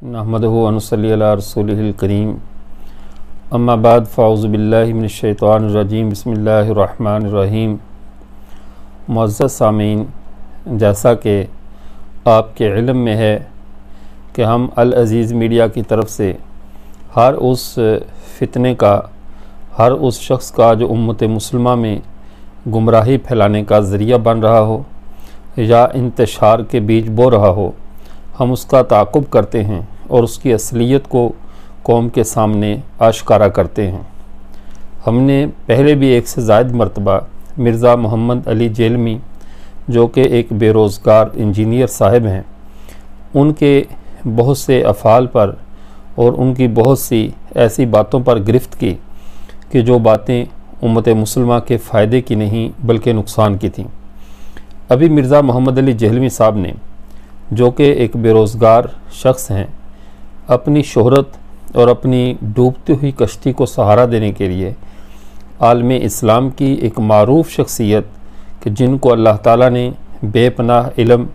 नहमदहु व नसल्ली अला रसूलिहिल करीम अम्मा बाद फ़ाउज़ु बिल्लाहि मिनश शैतानिर रजीम बिस्मिल्लाहिर रहमानिर रहीम। मुअज़्ज़ज़ सामीन, जैसा कि आपके इल्म में है कि हम अल अज़ीज़ मीडिया की तरफ से हर उस फितने का, हर उस शख्स का जो उम्मत मुस्लिमा में गुमराही फैलाने का ज़रिया बन रहा हो या इंतशार के बीज बो रहा हो, हम उसका ताक़ुब करते हैं और उसकी असलियत को कौम के सामने आश्कारा करते हैं। हमने पहले भी एक से ज़ायद मरतबा मिर्ज़ा मोहम्मद अली जेलमी, जो कि एक बेरोज़गार इंजीनियर साहब हैं, उनके बहुत से अफ़ाल पर और उनकी बहुत सी ऐसी बातों पर गिरफ्त की कि जो बातें उम्मत मुस्लिमा के फ़ायदे की नहीं बल्कि नुकसान की थीं। अभी मिर्ज़ा मोहम्मद अली जेहलमी साहब ने, जो कि एक बेरोज़गार शख्स हैं, अपनी शोहरत और अपनी डूबती हुई कश्ती को सहारा देने के लिए आलमे इस्लाम की एक मारूफ शख्सियत कि जिनको अल्लाह ताला ने बेपनाह इल्म,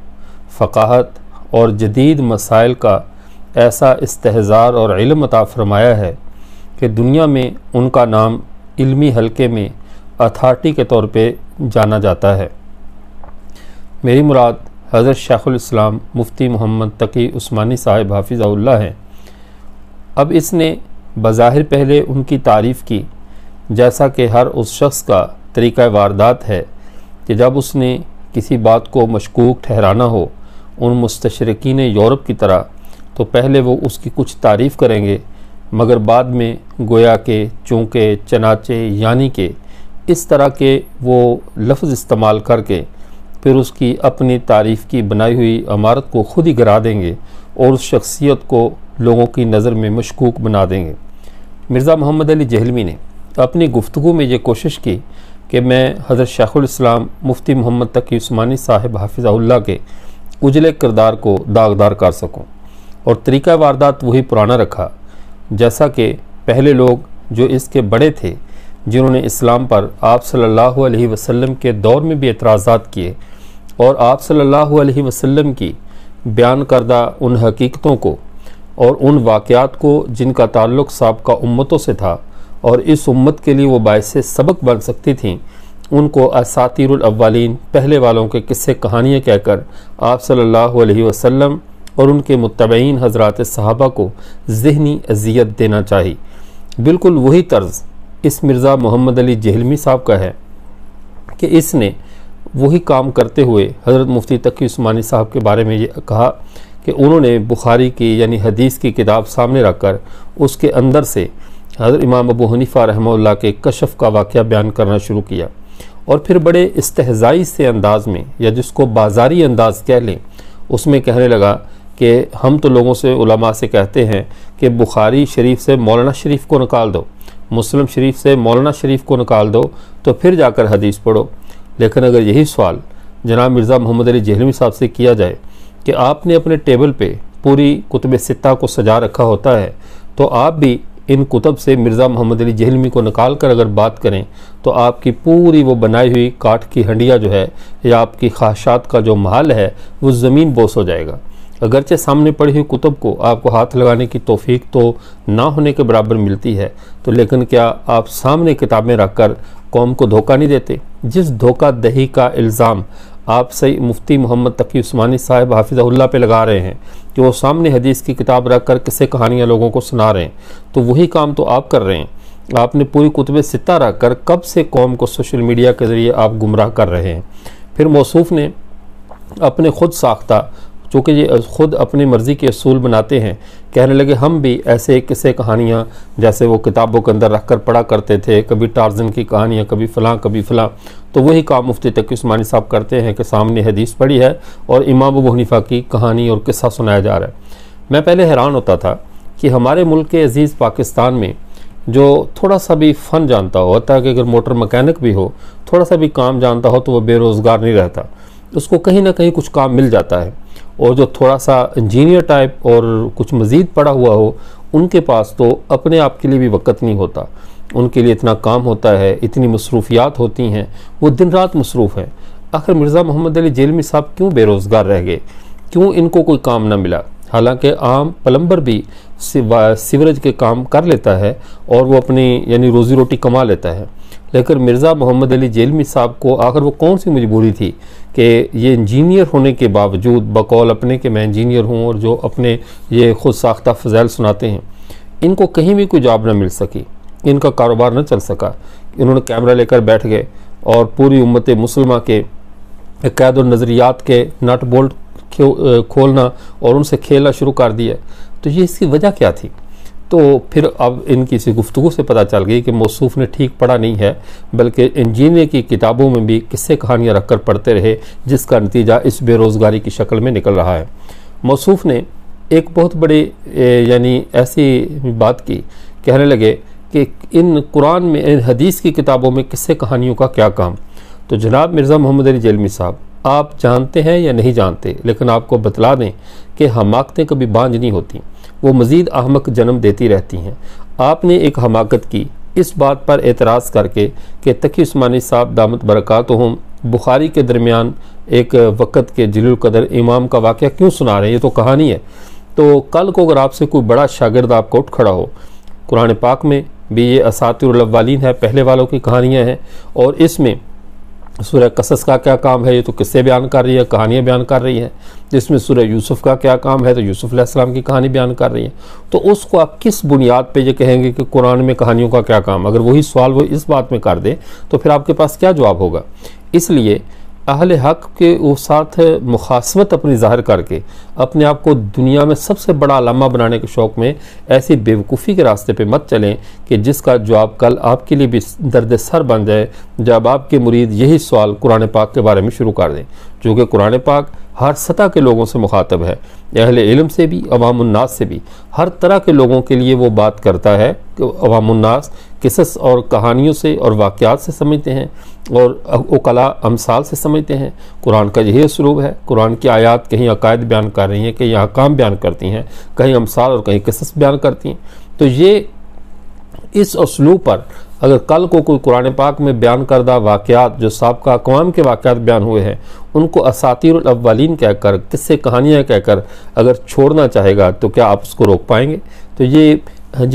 फ़क़ाहत और जदीद मसाइल का ऐसा इस्तेहज़ार और इल्म अता फ़रमाया है कि दुनिया में उनका नाम इल्मी हल्के में अथॉरिटी के तौर पे जाना जाता है। मेरी मुराद हज़रत शेखुल इस्लाम मुफ्ती मोहम्मद तकी उस्मानी साहिब हाफिज़हुल्लाह हैं। अब इसने बज़ाहिर पहले उनकी तारीफ़ की, जैसा कि हर उस शख्स का तरीक़ा वारदात है कि जब उसने किसी बात को मशकूक ठहराना हो उन मुस्तशरिकीन यूरोप की तरह, तो पहले वो उसकी कुछ तारीफ़ करेंगे, मगर बाद में गोया के, चूँकि, चनाचे, यानी के इस तरह के वो लफ्ज़ इस्तेमाल करके फिर उसकी अपनी तारीफ़ की बनाई हुई इमारत को खुद ही गिरा देंगे और उस शख्सियत को लोगों की नज़र में मशकूक बना देंगे। मिर्ज़ा मोहम्मद अली जेहलमी ने अपनी गुफ्तगू में ये कोशिश की कि मैं हज़रत शेखुल इस्लाम मुफ्ती मोहम्मद तकी उस्मानी साहिब हाफिज़हुल्लाह के उजले किरदार को दागदार कर सकूं, और तरीक़ा वारदात वही पुराना रखा जैसा कि पहले लोग जो इसके बड़े थे, जिन्होंने इस्लाम पर आप सल्लल्लाहु अलैहि वसल्लम के दौर में भी एतराज़ात किए और आप सल्लल्लाहु अलैहि वसल्लम की बयान करदा उन हकीकतों को और उन वाक़यात को जिनका ताल्लुक़ साबका उम्मतों से था और इस उम्मत के लिए वो बायस सबक बन सकती थीं, उनको असातीरुल अव्वलीन, पहले वालों के किस्से कहानियाँ कहकर आप सल्लल्लाहु अलैहि वसल्लम और उनके मुत्तबईन हज़रात सहाबा को ज़हनी अज़ियत देना चाहिए। बिल्कुल वही तर्ज़ इस मिर्ज़ा मोहम्मद अली जेहलमी साहब का है कि इसने वही काम करते हुए हज़रत मुफ्ती तकी उस्मानी साहब के बारे में ये कहा कि उन्होंने बुखारी की यानी हदीस की किताब सामने रखकर उसके अंदर से हज़रत इमाम अबू हनीफ़ा रहमतुल्लाह के कशफ़ का वाक़या बयान करना शुरू किया, और फिर बड़े इस्तेहज़ाई से अंदाज़ में, या जिसको बाज़ारी अंदाज़ कह लें, उसमें कहने लगा कि हम तो लोगों से, उलमा से कहते हैं कि बुखारी शरीफ से मौलाना शरीफ को निकाल दो, मुस्लिम शरीफ से मौलाना शरीफ को निकाल दो, तो फिर जाकर हदीस पढ़ो। लेकिन अगर यही सवाल जनाब मिर्ज़ा मोहम्मद अली जेहलमी साहब से किया जाए कि आपने अपने टेबल पे पूरी कुतुब सित्ता को सजा रखा होता है, तो आप भी इन कुतुब से मिर्ज़ा मोहम्मद अली जेहलमी को निकाल कर अगर बात करें, तो आपकी पूरी वो बनाई हुई काठ की हंडिया जो है, या आपकी ख्वाहिशात का जो महल है, वो ज़मीन बोस हो जाएगा। अगरचे सामने पढ़ी हुई कुतुब को आपको हाथ लगाने की तौफीक तो ना होने के बराबर मिलती है, तो लेकिन क्या आप सामने किताबें रखकर कौम को धोखा नहीं देते? जिस धोखा दही का इल्ज़ाम आप सही मुफ्ती मोहम्मद तकी उस्मानी साहिब हाफिज़हुल्लाह पे लगा रहे हैं कि वो सामने हदीस की किताब रख कर किस्से कहानियाँ लोगों को सुना रहे हैं, तो वही काम तो आप कर रहे हैं। आपने पूरी कुतुब सित्ता रख कर कब से कौम को सोशल मीडिया के ज़रिए आप गुमराह कर रहे हैं। फिर मौसूफ़ ने अपने खुद साख्ता, चूँकि ये ख़ुद अपनी मर्ज़ी के असूल बनाते हैं, कहने लगे हम भी ऐसे किस्से कहानियाँ जैसे वो किताबों के अंदर रख कर पढ़ा करते थे, कभी टार्ज़न की कहानियाँ, कभी फ़लाँ कभी फ़लाँ। तो वही काम मुफ्ती तकी उस्मानी साहब करते हैं कि सामने हदीस पढ़ी है और इमाम अबू हनीफ़ा की कहानी और किस्सा सुनाया जा रहा है। मैं पहले हैरान होता था कि हमारे मुल्क के अज़ीज़ पाकिस्तान में जो थोड़ा सा भी फ़न जानता हो, होता है कि अगर मोटर मकैनिक भी हो, थोड़ा सा भी काम जानता हो, तो वह बेरोज़गार नहीं रहता, उसको कहीं ना कहीं कुछ काम मिल जाता है। और जो थोड़ा सा इंजीनियर टाइप और कुछ मज़ीद पढ़ा हुआ हो, उनके पास तो अपने आप के लिए भी वक़्त नहीं होता, उनके लिए इतना काम होता है, इतनी मसरूफ़ियात होती हैं, वो दिन रात मसरूफ़ हैं। आखिर मिर्ज़ा मोहम्मद अली जेहलमी साहब क्यों बेरोज़गार रह गए? क्यों इनको कोई काम ना मिला? हालांकि आम प्लम्बर भी सीवरेज के काम कर लेता है और वो अपनी यानी रोज़ी रोटी कमा लेता है, लेकिन मिर्ज़ा मोहम्मद अली जेलमी साहब को आखिर वो कौन सी मजबूरी थी कि ये इंजीनियर होने के बावजूद बकौल अपने कि मैं इंजीनियर हूँ और जो अपने ये ख़ुद साख्ता फ़ज़ैल सुनाते हैं, इनको कहीं भी कोई जॉब न मिल सकी, इनका कारोबार न चल सका। इन्होंने कैमरा लेकर बैठ गए और पूरी उम्मत मुसलमा के अक़ायद और नज़रियात के नट बोल्ट खोलना और उनसे खेलना शुरू कर दिया। तो ये इसकी वजह क्या थी? तो फिर अब इनकी इसी गुफ्तगू से पता चल गई कि मौसूफ़ ने ठीक पढ़ा नहीं है, बल्कि इंजीनियर की किताबों में भी किस्से कहानियाँ रख कर पढ़ते रहे, जिसका नतीजा इस बेरोज़गारी की शक्ल में निकल रहा है। मौसूफ़ ने एक बहुत बड़े यानी ऐसी बात की, कहने लगे कि इन कुरान में, इन हदीस की किताबों में किस्से कहानियों का क्या काम। तो जनाब मिर्ज़ा मोहम्मद अली जेलमी साहब, आप जानते हैं या नहीं जानते, लेकिन आपको बतला दें कि हमाकतें कभी बांझ नहीं होती, वो मज़ीद अहमक जन्म देती रहती हैं। आपने एक हमाकत की इस बात पर एतराज़ करके कि तकी उस्मानी साहब दामत बरकातुहुम बुखारी के दरमियान एक वक़्त के जलील कदर इमाम का वाक़या क्यों सुना रहे हैं, ये तो कहानी है। तो कल को अगर आपसे कोई बड़ा शागिर्द आपका उठ खड़ा हो, कुरान पाक में भी ये असातिरुल अव्वलीन है, पहले वालों की कहानियाँ हैं, और इसमें सूरह कसस का क्या काम है, ये तो किस्से बयान कर रही है, कहानियाँ बयान कर रही है। जिसमें सूरह यूसुफ का क्या काम है, तो यूसुफ अलैहिस्सलाम की कहानी बयान कर रही है। तो उसको आप किस बुनियाद पे ये कहेंगे कि कुरान में कहानियों का क्या काम? अगर वही सवाल वो इस बात में कर दे तो फिर आपके पास क्या जवाब होगा? इसलिए अहले हक़ के वो साथ मुखासमत अपनी ज़ाहिर करके अपने आप को दुनिया में सबसे बड़ा अलामा बनाने के शौक़ में ऐसी बेवकूफ़ी के रास्ते पे मत चलें कि जिसका जवाब कल आपके लिए भी दर्द सर बन जाए, जब आपके मुरीद यही सवाल कुरान पाक के बारे में शुरू कर दें, जो कि कुरान पाक हर सतह के लोगों से मुखातब है, अहले इल्म से भी, अवामुन्नास से भी, हर तरह के लोगों के लिए वो बात करता है कि अवामुन्नास किसस और कहानियों से और वाक़यात से समझते हैं और उकला अमसाल से समझते हैं। कुरान का यही उसलूब है। कुरान की आयत कहीं अकायद बयान कर रही हैं, कहीं अहकाम बयान करती हैं, कहीं अमसाल और कहीं किसस बयान करती हैं। तो ये इस उसलूब पर अगर कल को कोई कुरान पाक में बयान करदा वाक़यात जो साबका अक़वाम के वाक़यात बयान हुए हैं, उनको असातिरुल अव्वलीन कहकर, किस्से कहानियाँ कहकर अगर छोड़ना चाहेगा तो क्या आप उसको रोक पाएंगे? तो ये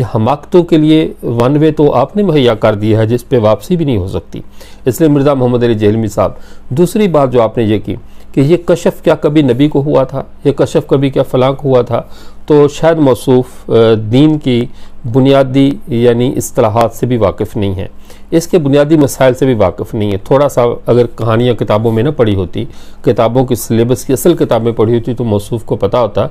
हमाकतों के लिए वन वे तो आपने मुहैया कर दिया है जिस पे वापसी भी नहीं हो सकती। इसलिए मिर्ज़ा मोहम्मद अली जेलमी साहब, दूसरी बात जो आपने ये की कि ये कशफ क्या कभी नबी को हुआ था, ये कशफ कभी क्या फ़लाँ को हुआ था, तो शायद मौसूफ़ दीन की बुनियादी यानी इस्तिलाहात से भी वाकिफ़ नहीं है, इसके बुनियादी मसाइल से भी वाकिफ़ नहीं है। थोड़ा सा अगर कहानियाँ किताबों में न पढ़ी होती, किताबों की सिलेबस की असल किताबें पढ़ी होती, तो मौसूफ़ को पता होता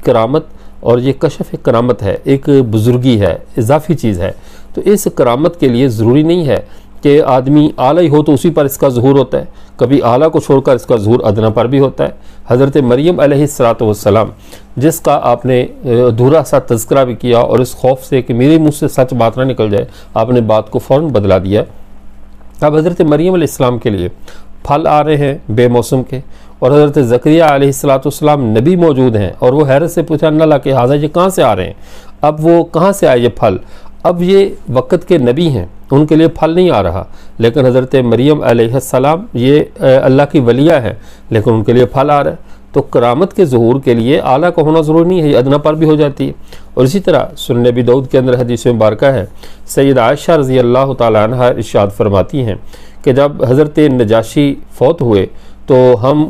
करामत और ये कशफ एक करामत है, एक बुजुर्गी है, इजाफी चीज़ है। तो इस करामत के लिए ज़रूरी नहीं है कि आदमी आला ही हो तो उसी पर इसका ज़हूर होता है, कभी आला को छोड़कर इसका ज़हूर अदना पर भी होता है। हज़रत मरियम अलैहिस्सलाम, जिसका आपने अधूरा सा तज़किरा भी किया और इस खौफ से कि मेरे मुँह से सच बात ना निकल जाए, आपने बात को फ़ौरन बदला दिया। अब हज़रत मरियम अलैहिस्सलाम के लिए फल आ रहे हैं बेमौसम के, और हज़रत ज़करिया अलैहिस्सलाम नबी मौजूद हैं, और वो हैरत से पूछा अल्लाह ला के हाज़ा ये कहाँ से आ रहे हैं? अब वो कहाँ से आए ये फल? अब ये वक़्त के नबी हैं, उनके लिए फल नहीं आ रहा, लेकिन हज़रत मरियम अलैहिस्सलाम ये अल्लाह की वलिया है, लेकिन उनके लिए फल आ रहा है। तो करामत के ज़हूर के लिए आला का होना ज़रूरी नहीं है, अदना पर भी हो जाती है। और इसी तरह सुनन नबी दाऊद के अंदर हदीस मुबारक है, सैयदा आयशा रज़ी अल्लाह तआला अन्हा इरशाद फरमाती हैं कि जब हज़रत नजाशी फौत हुए तो हम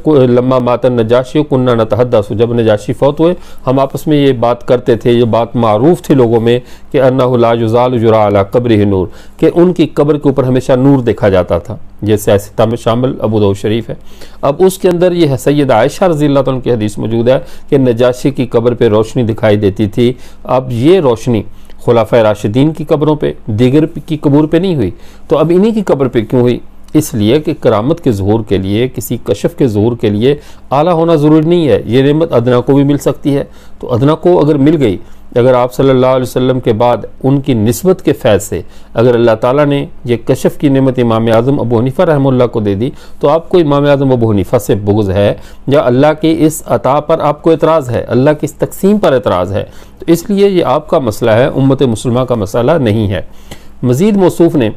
लम्मा मातन नजाशी कुन्ना नतहद्दसु, जब नजाशी फौत हुए हम आपस में ये बात करते थे, ये बात मारूफ थी लोगों में कि अन्नहु ला युज़ाल युरा अला क़ब्रिही नूर, कि उनकी कब्र के ऊपर हमेशा नूर देखा जाता था। ये सियासता में शामिल अबू दाऊद शरीफ है। अब उसके अंदर ये है सैयदा आयशा रज़ी अल्लाह तआला की हदीस मौजूद है कि नजाशी की कब्र पर रोशनी दिखाई देती थी। अब ये रोशनी खुलाफा राशिदीन की कब्रों पे, दीगर की कब्र पे नहीं हुई, तो अब इन्हीं की कब्र पे क्यों हुई? इसलिए कि करामत के ज़हूर के लिए, किसी कशफ के ज़हूर के लिए आला होना ज़रूरी नहीं है। ये नेमत अदना को भी मिल सकती है। तो अदना को अगर मिल गई, अगर आप सल्लल्लाहु अलैहि वसल्लम के बाद उनकी निस्बत के फैज़ से अगर अल्लाह ताला ने ये कशफ की नेमत इमाम आज़म अबू हनीफ़ा रहमतुल्लाह को दे दी, तो आपको इमाम आज़म अबू हनीफ़ा से बुग़्ज़ है या अल्लाह की इस अता पर आपको एतराज़ है, अल्लाह की इस तक़सीम पर एतराज़ है। तो इसलिए ये आपका मसला है, उम्मत मुस्लिमा का मसला नहीं है। मज़ीद मौसूफ़ ने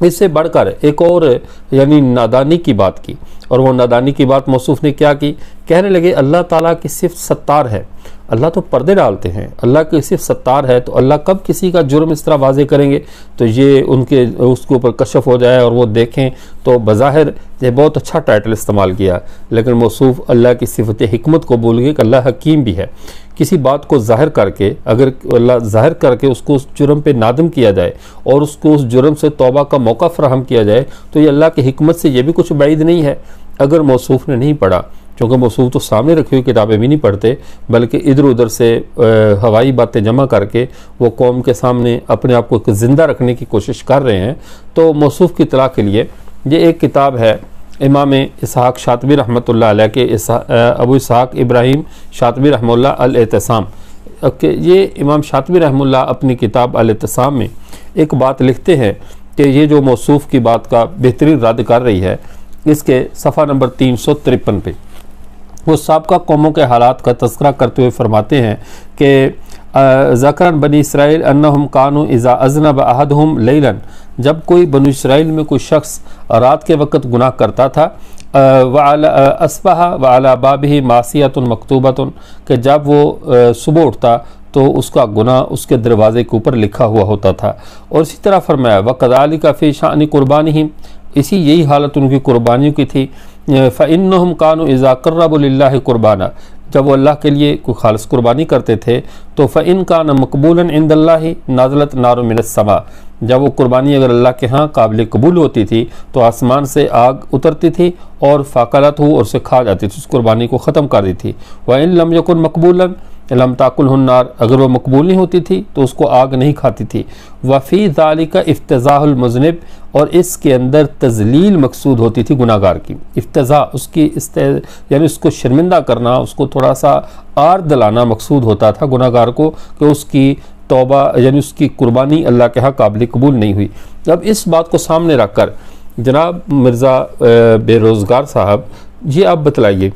इससे बढ़कर एक और यानी नादानी की बात की, और वो नादानी की बात मौसूफ ने क्या की, कहने लगे अल्लाह ताला की सिर्फ सत्तार है, अल्लाह तो पर्दे डालते हैं, अल्लाह की सिर्फ सत्तार है, तो अल्लाह कब किसी का जुर्म इस तरह वाजे करेंगे, तो ये उसके ऊपर कशफ हो जाए और वो देखें। तो बज़ाहिर ये बहुत अच्छा टाइटल इस्तेमाल किया, लेकिन मौसूफ अल्लाह की सिफत हिकमत को भूल गए कि अल्लाह हकीम भी है। किसी बात को ज़ाहिर करके, अगर अल्लाह ज़ाहिर करके उसको उस जुर्म पे नादम किया जाए और उसको उस जुर्म से तौबा का मौका फराहम किया जाए, तो ये अल्लाह की हिकमत से ये भी कुछ बाइद नहीं है। अगर मौसूफ ने नहीं पढ़ा, क्योंकि मौसूफ तो सामने रखी हुई किताबें भी नहीं पढ़ते, बल्कि इधर उधर से हवाई बातें जमा करके वो कौम के सामने अपने आप को ज़िंदा रखने की कोशिश कर रहे हैं, तो मौसूफ की इत्तला के लिए ये एक किताब है इमाम इसहाक शातबी रहमतुल्लाह अलैह के अबू इसहाक इब्राहिम शातबी रहमतुल्लाह अल-इत्तिसाम। ये इमाम शातबी रहमतुल्लाह अपनी किताब अल-इत्तिसाम में एक बात लिखते हैं कि ये जो मौसूफ की बात का बेहतरीन रद्द कर रही है, इसके सफ़ा नंबर 353 पे वो साबका कौमों के हालात का तज़किरा करते हुए फरमाते हैं कि ज़करन बनी इसराइल अन्नहुम कानू इज़ा अज़नब अहदहुम लैलन, जब कोई बनी इसराइल में कोई शख्स रात के वक़्त गुनाह करता था, वअला अस्बहा वअला बाबिही मासियतुन मकतूबतुन, कि जब वो सुबह उठता तो उसका गुनाह उसके दरवाज़े के ऊपर लिखा हुआ होता था। और इसी तरह फरमाया वकज़ालिका फ़ी शाअनि कुर्बानिहिम, इसी यही हालत उनकी कुर्बानियों की थी। फ़इन्नहुम कानू इज़ा क़र्रबू लिल्लाहि कुर्बाना, जब वो अल्लाह के लिए कोई खालिस कुर्बानी करते थे तो फ़इन कान मकबूलन इंदल्लाहि नाज़लत नारु मिनस समा, जब वो कुर्बानी अगर अल्लाह के यहाँ काबिल कबूल होती थी तो आसमान से आग उतरती थी और फ़ाक़लत हो और उसे खा जाती थी, उस कुर्बानी को ख़त्म कर दी थी। व इन लम यकुन मकबूलन लम ताकुलहुन नार, अगर वो मकबूल नहीं होती थी तो उसको आग नहीं खाती थी। वफ़ी ज़ालिका इफ्तिज़ाहुल मुज़निब, और इसके अंदर तज़लील मकसूद होती थी गुनाहगार की। इफ्तिज़ा उसकी यानी उसको शर्मिंदा करना, उसको थोड़ा सा आर दिलाना मकसूद होता था गुनाहगार को कि उसकी तौबा यानी उसकी कुर्बानी अल्लाह के यहाँ काबिल कबूल नहीं हुई। अब इस बात को सामने रख कर जनाब मिर्ज़ा बेरोज़गार साहब ये आप बतलाइए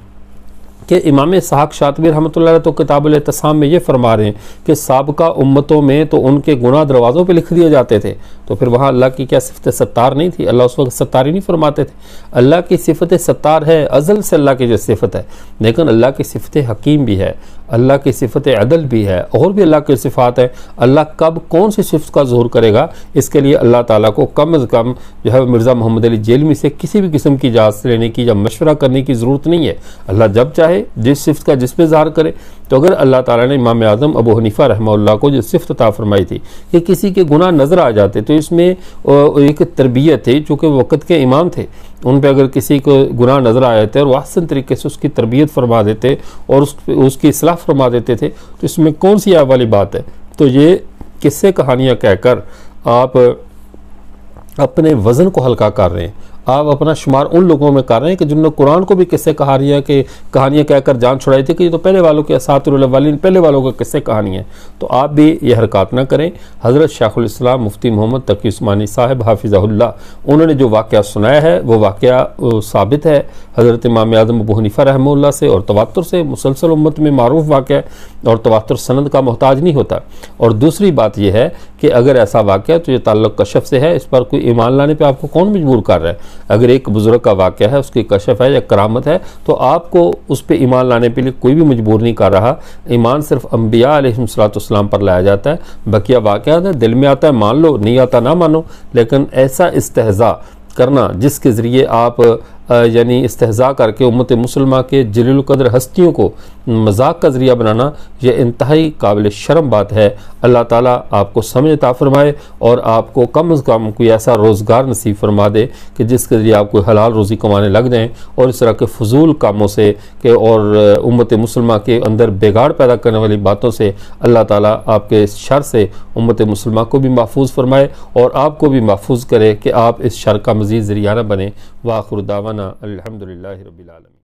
कि इमाम इसहाक शातबी रहमतुल्लाह तो किताबुल-इत्तिसाम में ये फरमा रहे हैं कि साबका उम्मतों में तो उनके गुनाह दरवाज़ों पे लिख दिए जाते थे, तो फिर वहाँ अल्लाह की क्या सिफत सत्तार नहीं थी? अल्लाह उस वक्त सत्तार ही नहीं फरमाते थे। अल्लाह की सिफत सत्तार है, अज़ल से अल्लाह की जो सिफत है, लेकिन अल्लाह की सिफत हकीम भी है, अल्लाह की सिफत अदल भी है, और भी अल्लाह की सिफ़ात है। अल्लाह कब कौन सी सिफत का ज़ुहूर करेगा, इसके लिए अल्लाह ताला को कम अज़ कम जो है मिर्ज़ा मोहम्मद अली जेलमी से किसी भी किस्म की इजाज़त लेने की या मशवरा करने की ज़रूरत नहीं है। अल्लाह जब चाहे जिस सिफत का जिस पे ज़ाहिर करे। तो अगर अल्लाह ताला ने इमाम आज़म अबू हनीफ़ा रहमतुल्लाह को जो सिफत अता फरमाई थी कि किसी के गुनाह नज़र आ जाते, तो इसमें एक तरबियत थी, चूँकि वक़्त के इमाम थे, उन पर अगर किसी को गुनाह नज़र आ जाते और वाहसन तरीके से उसकी तरबियत फरमा देते और उसकी इस्लाह फरमा देते थे, तो इसमें कौन सी आय वाली बात है? तो ये किस्से कहानियाँ कहकर आप अपने वज़न को हल्का कर रहे हैं, आप अपना शुमार उन लोगों में कर रहे हैं कि जिन्होंने कुरान को भी किस्से कहानियाँ कहकर जान छुड़ाई थी कि ये तो पहले वालों के असातिरुल अव्वलीन, पहले वालों का किस्से कहानी है। तो आप भी ये हरकत ना करें। हज़रत शेखुल इस्लाम मुफ्ती मोहम्मद तकी उस्मानी साहब हाफिज़हुल्लाह, उन्होंने जो वाक़या सुनाया है वो वाक़या साबित है हज़रत इमाम आज़म अबू हनीफ़ा रहमतुल्लाह से और तवातुर से, मुसलसल उम्मत में मारूफ वाक़या और तवातुर सनद का मोहताज नहीं होता। और दूसरी बात यह है कि अगर ऐसा वाक़या तो ये ताल्लुक़ कशफ से है, इस पर कोई ईमान लाने पर आपको कौन मजबूर कर रहा है? अगर एक बुजुर्ग का वाक़या है, उसकी कशफ है या करामत है, तो आपको उस पर ईमान लाने के लिए कोई भी मजबूर नहीं कर रहा। ईमान सिर्फ अम्बिया अलैहिस्सलाम पर लाया जाता है, बकिया वाक़या है दिल में आता है मान लो, नहीं आता ना मानो। लेकिन ऐसा इस्तेहज़ा करना जिसके ज़रिए आप यानी इस्तेहज़ा करके उम्मत मुसलमा के जलील क़द्र हस्तियों को मजाक का ज़रिया बनाना, यह इंतहाई काबिल शर्म बात है। अल्लाह ताला आपको समझ अता फरमाए और आपको कम से कम कोई ऐसा रोज़गार नसीब फरमा दे कि जिसके ज़रिए आप कोई हलाल रोज़ी कमाने लग जाएँ, और इस तरह के फजूल कामों से के और उम्मत मुसलमा के अंदर बिगाड़ पैदा करने वाली बातों से अल्लाह ताला आपके इस शर से उम्मत मुसलमा को भी महफूज फरमाए और आपको भी महफूज करे कि आप इस शर का मज़ीद ज़रिया न बने। वाखिर दावाना अल्हम्दुलिल्लाहि रब्बिल आलमीन।